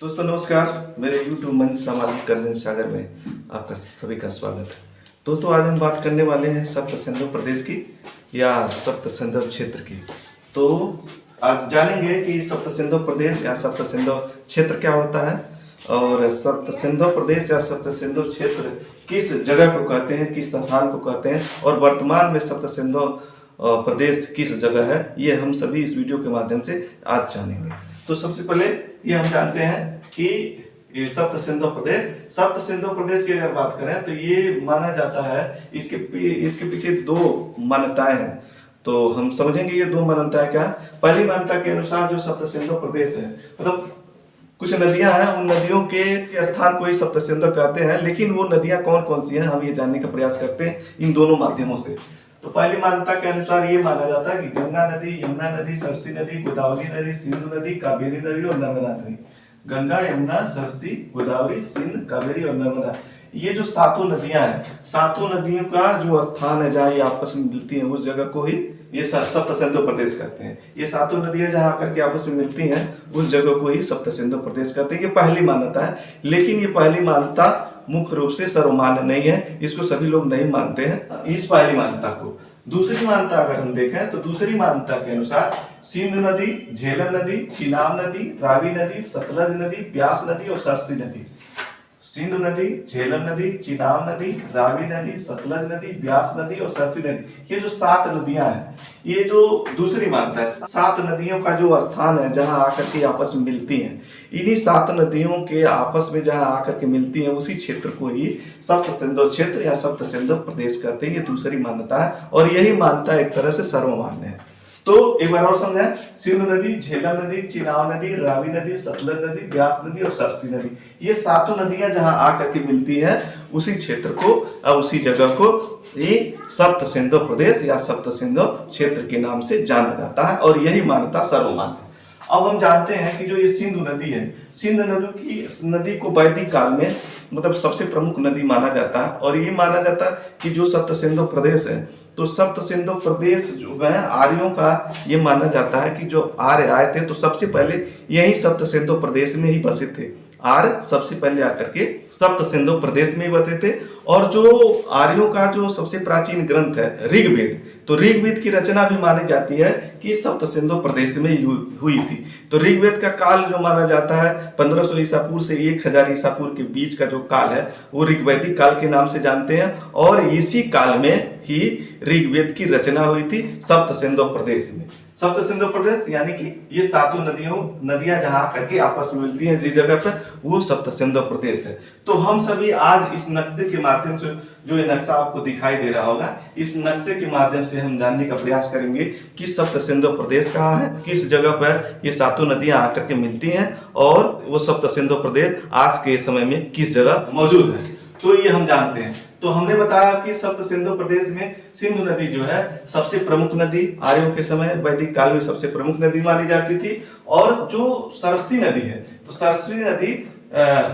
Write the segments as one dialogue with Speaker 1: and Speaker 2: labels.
Speaker 1: दोस्तों नमस्कार। मेरे YouTube मंच सामाजिक कल्याण सागर में आपका सभी का स्वागत है। दोस्तों आज हम बात करने वाले हैं सप्त सिंधु प्रदेश की या सप्त सिंधु क्षेत्र की। तो आज जानेंगे कि सप्त सिंधु प्रदेश या सप्त सिंधु क्षेत्र क्या होता है और सप्त सिंधु प्रदेश या सप्त सिंधु क्षेत्र किस जगह को कहते हैं, किस स्थान को कहते हैं और वर्तमान में सप्त सिंधु प्रदेश किस जगह है, ये हम सभी इस वीडियो के माध्यम से आज जानेंगे। तो सबसे पहले ये हम जानते हैं कि ये सप्त सिंधु प्रदेश की अगर बात करें तो ये माना जाता है, इसके पीछे दो मान्यताएं हैं। तो हम समझेंगे ये दो मान्यताएं क्या। पहली मान्यता के अनुसार जो सप्त सिंधु प्रदेश है, मतलब कुछ नदियां हैं, उन नदियों के स्थान को ही सप्त सिंधु कहते हैं, लेकिन वो नदियां कौन कौन सी हैं हम ये जानने का प्रयास करते हैं इन दोनों माध्यमों से। तो पहली मान्यता के अनुसार ये माना जाता है कि गंगा नदी, यमुना नदी, सरस्वती नदी, गोदावरी नदी, सिंधु नदी, कावेरी नदी और नर्मदा नदी। गंगा, यमुना, सरस्वती, गोदावरी, सिंध, कावेरी और नर्मदा, ये जो सातों नदियां हैं, सातों नदियों का जो स्थान है जहाँ ये आपस में मिलती हैं उस जगह को ही ये सप्त सिंधु प्रदेश कहते हैं। ये सातों नदियां जहाँ आकर के आपस में मिलती हैं उस जगह को ही सप्त सिंधु प्रदेश कहते हैं। ये पहली मान्यता है, लेकिन ये पहली मान्यता मुख्य रूप से सर्वमान्य नहीं है, इसको सभी लोग नहीं मानते हैं इस पहली मान्यता को। दूसरी मान्यता अगर हम देखें तो दूसरी मान्यता के अनुसार सिंधु नदी, झेलम नदी, चिनाब नदी, रावी नदी, सतलज नदी, ब्यास नदी और सरस्वती नदी। सिंधु नदी, झेलम नदी, चिनाब नदी, रावी नदी, सतलज नदी, ब्यास नदी और सरस्वती नदी, ये जो सात नदियां हैं, ये जो दूसरी मान्यता है, सात नदियों का जो स्थान है जहां आकर के आपस में मिलती हैं, इन्हीं सात नदियों के आपस में जहां आकर के मिलती हैं उसी क्षेत्र को ही सप्त सिंधु क्षेत्र या सप्त सिंधु प्रदेश कहते हैं। ये दूसरी मान्यता है और यही मान्यता एक तरह से सर्वमान्य है। तो एक बार और समझें, सिंधु नदी, झेलम नदी, चिनाब नदी, रावी नदी, सतलज नदी, ब्यास नदी और सरस्वती नदी, ये सातों नदियां जहां आकर के मिलती हैं उसी क्षेत्र को और उसी जगह को ये सप्त सिंधु प्रदेश या सप्त सिंधु क्षेत्र के नाम से जाना जाता है और यही मान्यता सर्वमान्य है। अब हम जानते हैं कि जो ये सिंधु नदी है, सिंधु नदी को वैदिक काल में मतलब सबसे प्रमुख नदी माना जाता है और ये माना जाता है कि जो सप्त सिंधु प्रदेश है, तो सप्त सिंधु प्रदेश जो है आर्यों का ये माना जाता है कि जो आर्य आए थे तो सबसे पहले यही सप्त सिंधु प्रदेश में ही बसे थे। आर्य सबसे पहले आकर के सप्त सिंधु प्रदेश में ही बसे थे और जो आर्यों का जो सबसे प्राचीन ग्रंथ है ऋग्वेद, तो ऋग्वेद की रचना भी मानी जाती है कि सप्त सिंधु प्रदेश में हुई थी। तो ऋग्वेद का काल जो माना जाता है 1500 ईसा पूर्व से 1000 ईसा पूर्व के बीच का जो काल है वो ऋग्वैदिक काल के नाम से जानते हैं और इसी काल में ही ऋग्वेद की रचना हुई थी सप्त सिंधु प्रदेश में। सप्त सिंधु प्रदेश यानी कि ये सातों नदियां जहां करके आपस में मिलती हैं जिस जगह पर, वो सप्त सिंधु प्रदेश है। तो हम सभी आज इस नक्शे के माध्यम से, जो ये नक्शा आपको दिखाई दे रहा होगा, इस नक्शे के माध्यम से हम जानने का प्रयास करेंगे कि सप्त सिंधु प्रदेश कहाँ है, किस जगह पर ये सातों नदियां आकर के मिलती हैं और वो सप्त सिंधु प्रदेश आज के समय में किस जगह मौजूद है। तो ये हम जानते हैं। तो हमने बताया कि सप्त सिंधु प्रदेश में सिंधु नदी जो है सबसे प्रमुख नदी, आर्यों के समय वैदिक काल में सबसे प्रमुख नदी मानी जाती थी और जो सरस्वती नदी है, तो सरस्वती नदी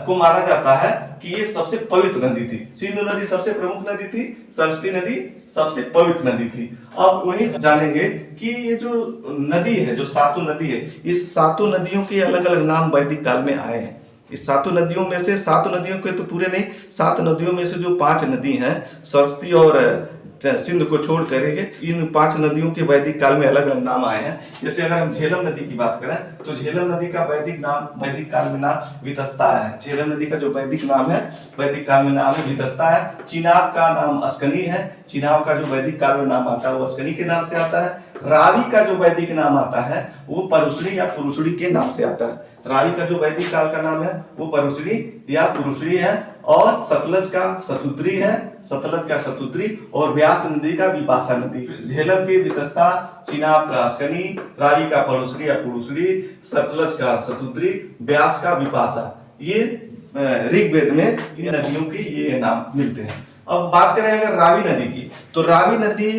Speaker 1: को माना जाता है कि ये सबसे पवित्र नदी थी। सिंधु नदी सबसे प्रमुख नदी थी, सरस्वती नदी सबसे पवित्र नदी थी। अब वही जानेंगे कि ये जो नदी है, जो सातों नदी है, इस सातों नदियों के अलग अलग नाम वैदिक काल में आए हैं। इस सातों नदियों में से, सातों नदियों के तो पूरे नहीं, सात नदियों में से जो 5 नदी हैं, सरस्वती और सिंध को छोड़ करके इन 5 नदियों के वैदिक काल में अलग अलग नाम आए हैं। जैसे अगर हम झेलम नदी की बात करें तो झेलम नदी का वैदिक काल में नाम वितस्ता है। झेलम नदी का जो वैदिक नाम है, वैदिक काल में नाम है वितस्ता है। चिनाब का नाम अस्कनी है। चिनाब का जो वैदिक काल में नाम आता है वो अस्कनी के नाम से आता है। रावी का जो वैदिक नाम आता है वो परुषणी या पुरुषड़ी के नाम से आता है। रावी का जो वैदिक काल का नाम है वो परुषणी या पुरुषड़ी है और सतलज का शतुद्री और व्यास नदी का विपाशा नदी। झेलम के वितस्ता, चिनाब का अस्कनी, रावी का परुषणी या पुरुषड़ी, सतलज का शतुद्री, व्यास का विपाशा, ये ऋग्वेद में इन नदियों के ये नाम मिलते हैं। अब बात करें अगर रावी नदी की, तो रावी नदी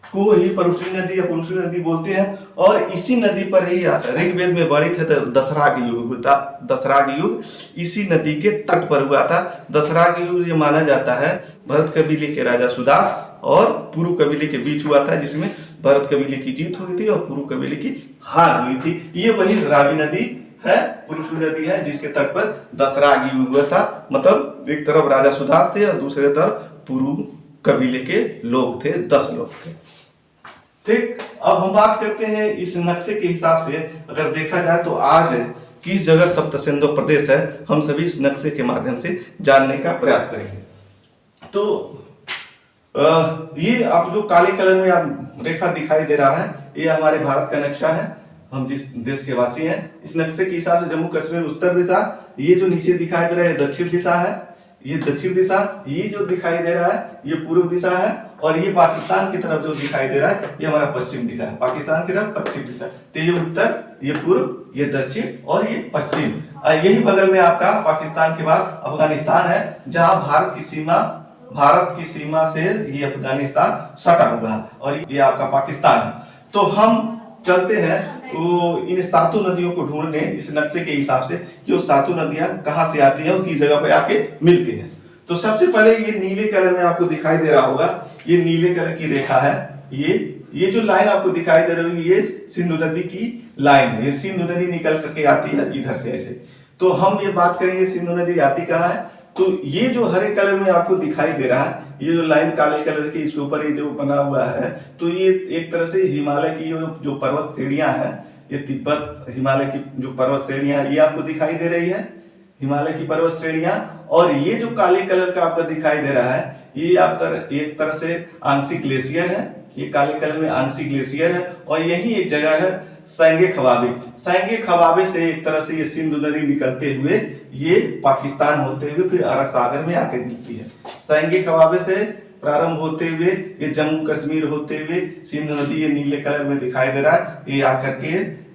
Speaker 1: को ही परुषणी नदी या पुरुषणी नदी बोलते हैं और इसी नदी पर ही ऋग्वेद में वर्णित है दशराग युग होता। दशराग युग इसी नदी के तट पर हुआ था। दशराग युग ये माना जाता है भरत कबीले के राजा सुदास और पुरु कबीले के बीच हुआ था, जिसमें भरत कबीले की जीत हुई थी और पुरु कबीले की हार हुई थी। ये वही रावी नदी है, पुरुषवी नदी है, जिसके तट पर दसराग युग हुआ था। मतलब एक तरफ राजा सुदास थे और दूसरे तरफ पुरु कबीले के लोग थे, 10 लोग थे। ठीक, अब हम बात करते हैं इस नक्शे के हिसाब से अगर देखा जाए तो आज किस जगह सप्त सिंधु प्रदेश है, हम सभी इस नक्शे के माध्यम से जानने का प्रयास करेंगे। तो ये आप जो काले कलर में आप रेखा दिखाई दे रहा है, ये हमारे भारत का नक्शा है, हम जिस देश के वासी हैं। इस नक्शे के हिसाब से जम्मू कश्मीर उत्तर दिशा, ये जो नीचे दिखाई दे रहा है दक्षिण दिशा है, ये दक्षिण दिशा, ये जो दिखाई दे रहा है ये पूर्व दिशा है, और ये पाकिस्तान की तरफ जो दिखाई दे रहा है ये हमारा पश्चिम दिशा है। पाकिस्तान की तरफ पश्चिम दिशा, तो ये उत्तर, ये पूर्व, ये दक्षिण और ये पश्चिम। यही बगल में आपका पाकिस्तान के बाद अफगानिस्तान है, जहां भारत की सीमा से ये अफगानिस्तान सटा हुआ है, और ये आपका पाकिस्तान है। तो हम चलते हैं वो इन 7 नदियों को ढूंढने इस नक्शे के हिसाब से कि वो 7 नदियां कहां से आती हैं और किस जगह पे आके मिलती हैं। तो सबसे पहले ये नीले कलर में आपको दिखाई दे रहा होगा, ये नीले कलर की रेखा है, ये जो लाइन आपको दिखाई दे रही है ये सिंधु नदी की लाइन है। ये सिंधु नदी निकल करके आती है इधर से ऐसे। तो हम ये बात करेंगे सिंधु नदी आती कहाँ है। तो ये जो हरे कलर में आपको दिखाई दे रहा है, ये जो लाइन काले कलर की इसके ऊपर ये जो बना हुआ है, तो ये एक तरह से हिमालय की जो पर्वत श्रेणियां हैं, ये तिब्बत हिमालय की जो पर्वत श्रेणियां ये आपको दिखाई दे रही है, हिमालय की पर्वत श्रेणियां। और ये जो काले कलर का आपको दिखाई दे रहा है, ये एक तरह से आंशिक ग्लेशियर है, ये काले कलर में आंशिक ग्लेशियर है। और यही एक जगह है सैंगे खवाबे से एक तरह से ये सिंधु नदी निकलते हुए ये पाकिस्तान होते हुए फिर अरब सागर में आकर मिलती है। सैंगे खवाबे से प्रारंभ होते हुए ये जम्मू कश्मीर होते हुए सिंधु नदी ये नीले कलर में दिखाई दे रहा है, ये आकर के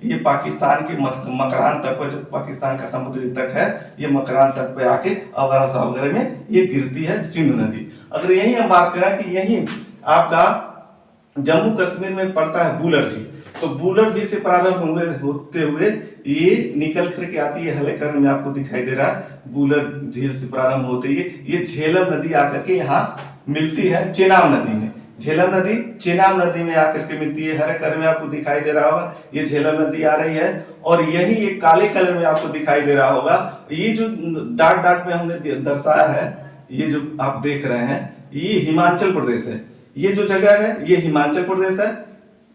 Speaker 1: ये पाकिस्तान के मकरान तट पर, जो पाकिस्तान का समुद्री तट है, ये मकरान तट पे आके अरब सागर में ये गिरती है सिंधु नदी। अगर यही हम बात करें कि यही आपका जम्मू कश्मीर में पड़ता है बूलर झील, तो बूलर झील से प्रारंभ होते हुए ये निकल करके आती है, हरे कलर में आपको दिखाई दे रहा है, बूलर झील से प्रारंभ होते ही ये झेलम नदी आकर के यहाँ मिलती है चेनाब नदी में। झेलम नदी चेनाब नदी में आकर के मिलती है, हरे कलर में आपको दिखाई दे रहा होगा, ये झेलम नदी आ रही है। और यही एक काले कलर में आपको दिखाई दे रहा होगा, ये जो डॉट में हमने दर्शाया है, ये जो आप देख रहे हैं, ये हिमाचल प्रदेश है। ये जो जगह है ये हिमाचल प्रदेश है।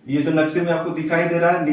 Speaker 1: ये जो नक्शे में आपको दिखाई दे रहा है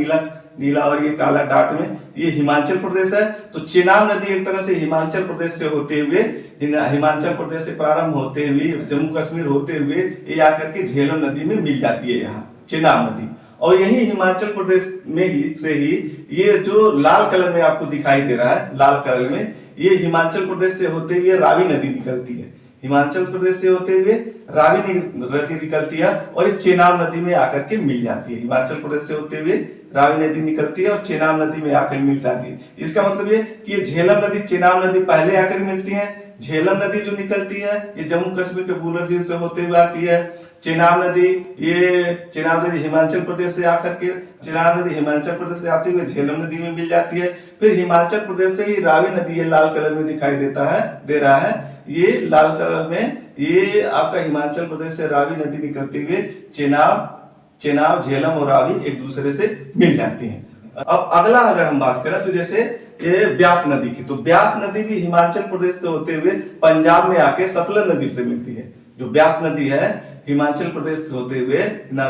Speaker 1: नीला और ये काला डॉट में, ये हिमाचल प्रदेश है। तो चेनाब नदी एक तरह से हिमाचल प्रदेश से होते हुए, हिमाचल प्रदेश से प्रारंभ होते हुए जम्मू कश्मीर होते हुए ये आकर के झेलम नदी में मिल जाती है यहाँ चेनाब नदी। और यही हिमाचल प्रदेश में ही ये जो लाल कलर में आपको दिखाई दे रहा है, लाल कलर में, ये हिमाचल प्रदेश से होते हुए रावी नदी निकलती है। हिमाचल प्रदेश से होते हुए रावी नदी निकलती है और ये चेनाब नदी में आकर के मिल जाती है। हिमाचल प्रदेश से होते हुए रावी नदी निकलती है और चेनाब नदी में आकर मिल जाती है। इसका मतलब ये कि ये झेलम नदी चेनाब नदी पहले आकर मिलती है। झेलम नदी जो निकलती है ये जम्मू कश्मीर के बूलर झील से होते हुए आती है। चेनाब नदी हिमाचल प्रदेश से आकर के, चेनाब नदी हिमाचल प्रदेश से आती हुई झेलम नदी में मिल जाती है। फिर हिमाचल प्रदेश से ही रावी नदी ये लाल कलर में दिखाई दे रहा है, ये लाल कलर में ये आपका हिमाचल प्रदेश से रावी नदी निकलते हुए चेनाब झेलम और रावी एक दूसरे से मिल जाती हैं। अब अगला अगर हम बात करें तो जैसे ये ब्यास नदी की, तो ब्यास नदी भी हिमाचल प्रदेश से होते हुए पंजाब में आके सतलज नदी से मिलती है। जो ब्यास नदी है हिमाचल प्रदेश से होते हुए,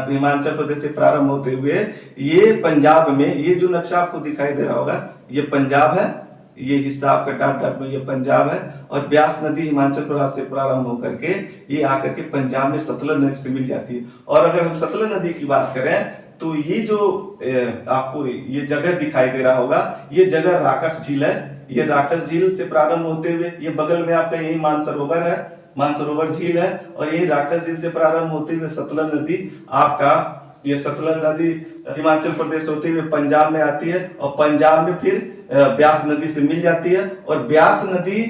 Speaker 1: हिमाचल प्रदेश से प्रारंभ होते हुए ये पंजाब में, ये जो नक्शा आपको दिखाई दे रहा होगा ये पंजाब है, ये हिस्सा आपका डॉट में ये पंजाब है। और ब्यास नदी हिमाचल प्रदेश से प्रारंभ होकर के ये आकर के पंजाब में सतलज नदी से मिल जाती है। और अगर हम सतलज नदी की बात करें तो ये जो आपको ये जगह दिखाई दे रहा होगा, ये जगह राकस झील है। ये राकस झील से प्रारंभ होते हुए ये बगल में आपका यही मानसरोवर है, मानसरोवर झील है। और ये राकस झील से प्रारंभ होते हुए सतलज नदी आपका, ये सतलज नदी हिमाचल प्रदेश होते हुए पंजाब में आती है और पंजाब में फिर ब्यास नदी से मिल जाती है। और ब्यास नदी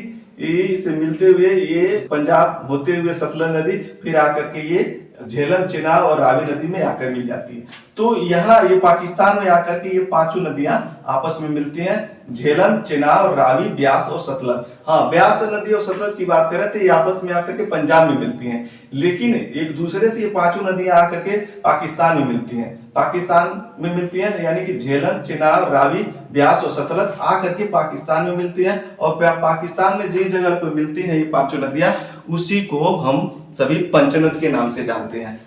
Speaker 1: से मिलते हुए ये पंजाब होते हुए सतलज नदी फिर आकर के ये झेलम, चेनाब और रावी नदी में आकर मिल जाती है। तो यहाँ ये पाकिस्तान में आकर के ये पांचों नदियां आपस में मिलती हैं। झेलम, चेनाब, रावी, ब्यास और सतलज। हाँ, ब्यास नदी और सतलज की बात करें तो ये आपस में आकर के पंजाब में मिलती हैं, लेकिन एक दूसरे से ये पांचों नदियां आकर के पाकिस्तान में मिलती हैं। पाकिस्तान में मिलती हैं यानी कि झेलम, चेनाब, रावी, ब्यास और सतलज आकर के पाकिस्तान में मिलती हैं, और पाकिस्तान में जिस जगह पर मिलती हैं ये पांचों नदियां, उसी को हम सभी पंचनद के नाम से जानते हैं।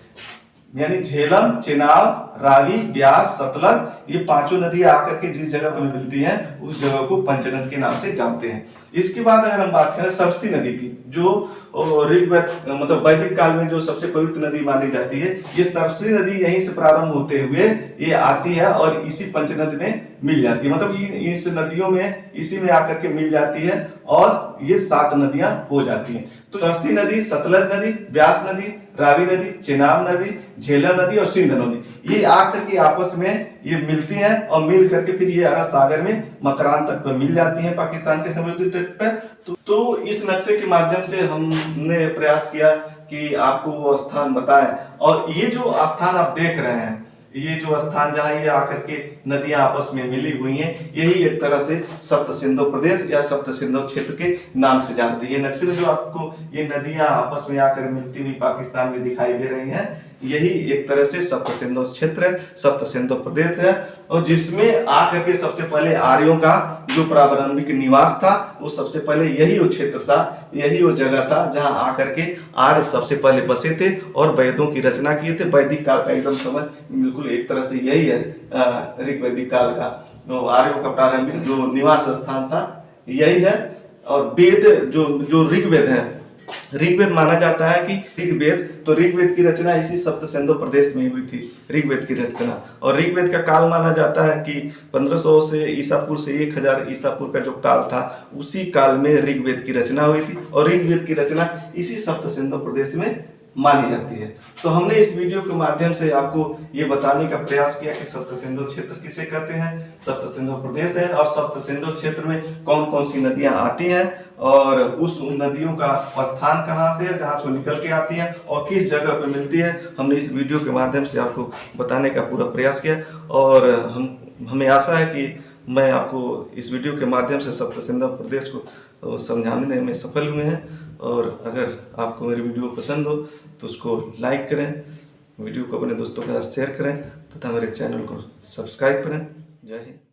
Speaker 1: यानी झेलम, चेनाब, रावी, ब्यास, सतलज, ये पांचों नदियां आकर के जिस जगह पर मिलती हैं उस जगह को पंचनद के नाम से जानते हैं। इसके बाद अगर हम बात करें सरस्वती नदी की, जो ऋग्वेद मतलब वैदिक काल में जो सबसे पवित्र नदी मानी जाती है, ये सरस्वती नदी यहीं से प्रारंभ होते हुए ये आती है और इसी पंचनद में मिल जाती है। मतलब इस नदियों में इसी में आकर के मिल जाती है और ये 7 नदियां हो जाती हैं। तो सरस्वती नदी, सतलज नदी, ब्यास नदी, रावी नदी, चेनाब नदी, झेलम नदी और सिंध नदी, ये आकर के आपस में ये मिलती हैं और मिल करके फिर ये अरब सागर में मकरान तक पर मिल जाती हैं पाकिस्तान के समुद्री तट पर। तो इस नक्शे के माध्यम से हमने प्रयास किया कि आपको वो स्थान बताएं, और ये जो स्थान आप देख रहे हैं, ये जो स्थान जहां ये आकर के नदियां आपस में मिली हुई हैं, यही एक तरह से सप्त सिंधु प्रदेश या सप्त सिंधु क्षेत्र के नाम से जानते हैं। ये नक्शे में जो आपको ये नदियां आपस में आकर मिलती हुई पाकिस्तान में दिखाई दे रही हैं, यही एक तरह से सप्त सिंधु क्षेत्र है, सप्त सिंधु प्रदेश है, और जिसमें आकर के सबसे पहले आर्यों का जो प्रारंभिक निवास था वो सबसे पहले यही वो क्षेत्र था, यही वो जगह था जहां आकर के आर्य सबसे पहले बसे थे और वेदों की रचना किए थे। वैदिक काल का एकदम समय बिल्कुल एक तरह से यही है, ऋग्वैदिक काल का जो आर्यों का प्रारंभिक जो निवास स्थान था यही है। और वेद जो ऋग्वेद है, ऋग्वेद माना जाता है कि ऋग्वेद की रचना इसी सप्त सिंधु प्रदेश में हुई थी, ऋग्वेद की रचना। और ऋग्वेद का काल माना जाता है कि 1500 से ईसापुर से 1000 ईसापुर का जो काल था, उसी काल में ऋग्वेद की रचना हुई थी, और ऋग्वेद की रचना इसी सप्त सिंधु प्रदेश में मानी जाती है। तो हमने इस वीडियो के माध्यम से आपको ये बताने का प्रयास किया कि सप्त सिंधु क्षेत्र किसे कहते हैं, सप्त सिंधु प्रदेश है, और सप्त सिंधु क्षेत्र में कौन कौन सी नदियां आती हैं, और उस नदियों का स्थान कहाँ से है जहाँ से निकल के आती हैं और किस जगह पे मिलती है। हमने इस वीडियो के माध्यम से आपको बताने का पूरा प्रयास किया, और हमें आशा है कि मैं आपको इस वीडियो के माध्यम से सप्त सिंधु प्रदेश को समझाने में सफल हुए हैं। और अगर आपको मेरी वीडियो पसंद हो तो उसको लाइक करें, वीडियो को अपने दोस्तों के साथ शेयर करें तथा मेरे चैनल को सब्सक्राइब करें। जय हिंद।